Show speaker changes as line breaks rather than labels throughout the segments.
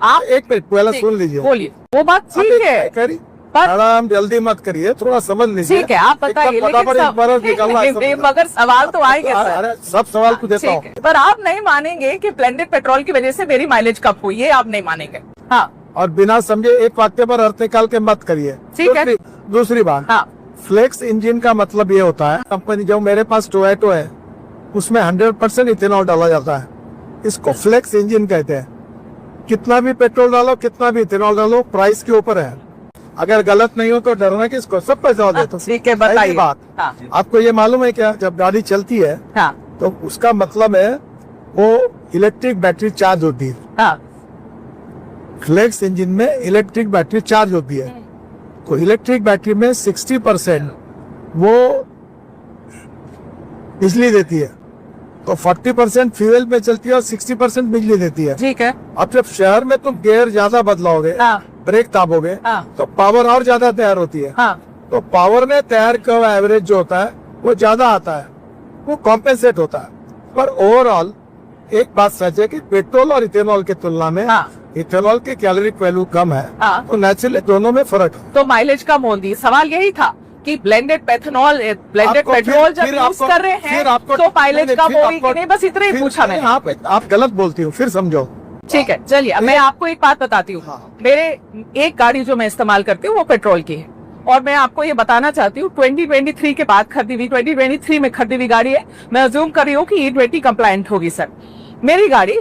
आप
एक मिनट पहले सुन लीजिए,
बोलिए, वो बात ठीक है पर
मैडम जल्दी मत करिए, थोड़ा समझ लीजिए।
ठीक है, आप बताइए, लेकिन मगर सवाल तो आएंगे सर।
अरे सब सवाल को देता हूँ।
पर आप नहीं मानेंगे कि ब्लेंडेड पेट्रोल की वजह से मेरी माइलेज कम हुई, ये आप नहीं मानेंगे। हाँ,
और बिना समझे एक वाक्य पर अर्थ निकाल के मत करिए।
ठीक है।
दूसरी बात,
हाँ,
फ्लेक्स इंजन का मतलब ये होता है, कंपनी जो मेरे पास टोयोटो है उसमें 100% इथेनॉल डाला जाता है, इसको फ्लेक्स इंजन कहते हैं। कितना भी पेट्रोल डालो, कितना भी इथेनॉल डालो, प्राइस के ऊपर है। अगर गलत नहीं हो तो डरना किसको, सब पैसा देते।
ठीक है, बताइए
बात।
हाँ,
आपको ये मालूम है क्या, जब गाड़ी चलती है
हाँ,
तो उसका मतलब है वो इलेक्ट्रिक बैटरी चार्ज होती है।
हाँ,
फ्लेक्स इंजन में इलेक्ट्रिक बैटरी चार्ज होती है, तो इलेक्ट्रिक बैटरी में 60% वो बिजली देती है, तो 40% फ्यूल पे चलती है और 60% बिजली देती है।
ठीक है।
अब जब शहर में तुम गियर ज्यादा बदलाओगे,
हाँ,
ब्रेक दाबोगे,
हाँ,
तो पावर और ज्यादा तैयार होती है।
हाँ,
तो पावर में तैयार का एवरेज जो होता है वो ज्यादा आता है, वो कॉम्पेंसेट होता है। पर ओवरऑल एक बात सच है कि पेट्रोल और इथेनॉल की तुलना में
हाँ,
इथेनॉल की कैलोरिक वैल्यू कम है,
हाँ,
तो नेचुरली दोनों में फर्क है।
तो माइलेज कम होगी। सवाल यही था कि ब्लेंडेड पेट्रोल जब यूज कर रहे हैं तो माइलेज कम होगी कि नहीं, बस इतना ही पूछा मैंने।
आप गलत बोलती हो, फिर समझो।
ठीक है, चलिए मैं आपको एक बात बताती हूँ।
हाँ।
मेरे एक गाड़ी जो मैं इस्तेमाल करती हूँ वो पेट्रोल की है, और मैं आपको ये बताना चाहती हूँ 2023 के बाद खरीदी हुई, 2023 में खरीदी हुई गाड़ी है। मैं अज्यूम कर रही हूँ कि E20 कंप्लायंट होगी सर। मेरी गाड़ी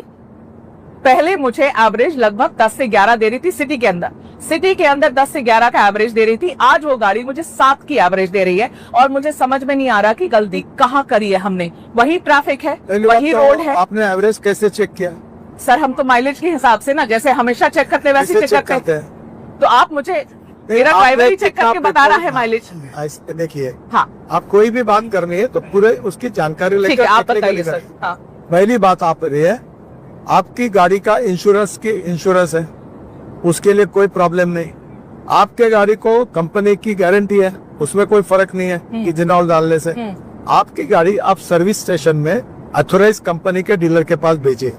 पहले मुझे एवरेज लगभग 10 से 11 दे रही थी सिटी के अंदर 10 से 11 का एवरेज दे रही थी। आज वो गाड़ी मुझे 7 की एवरेज दे रही है, और मुझे समझ में नहीं आ रहा कि गलती कहाँ करी है हमने। वही ट्रैफिक है, वही रोड है।
आपने एवरेज कैसे चेक किया?
सर हम तो माइलेज के हिसाब से ना, जैसे हमेशा चेक करते हैं वैसे चेक करते हैं। तो आप मुझे मेरा ड्राइवर ही चेक करके बता रहा है माइलेज।
देखिए,
हाँ,
आप कोई भी बात करनी है तो पूरे उसकी जानकारी
ठीक है,
लेकर
आप बताइए सर। हाँ,
पहली बात आप ये है, आपकी गाड़ी का इंश्योरेंस है, उसके लिए कोई प्रॉब्लम नहीं। आपके गाड़ी को कंपनी की गारंटी है, उसमें कोई फर्क नहीं है इथेनॉल डालने से। आपकी गाड़ी आप सर्विस स्टेशन में ऑथोराइज कंपनी के डीलर के पास भेजिए,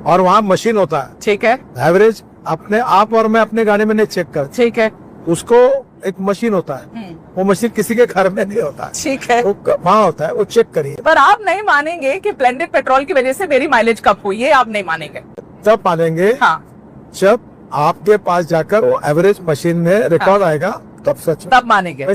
और वहाँ मशीन होता है।
ठीक है।
एवरेज अपने आप और मैं अपने गाड़ी में नहीं चेक कर।
ठीक है।
उसको एक मशीन होता है, वो मशीन किसी के घर में नहीं होता।
ठीक है,
वो वहाँ होता है, वो चेक करिए।
पर आप नहीं मानेंगे कि ब्लेंडेड पेट्रोल की वजह से मेरी माइलेज कम हुई, ये आप नहीं मानेंगे।
तब मानेंगे
हाँ,
जब आपके पास जाकर वो एवरेज मशीन में रिकॉर्ड आएगा, तब सच
तब मानेंगे।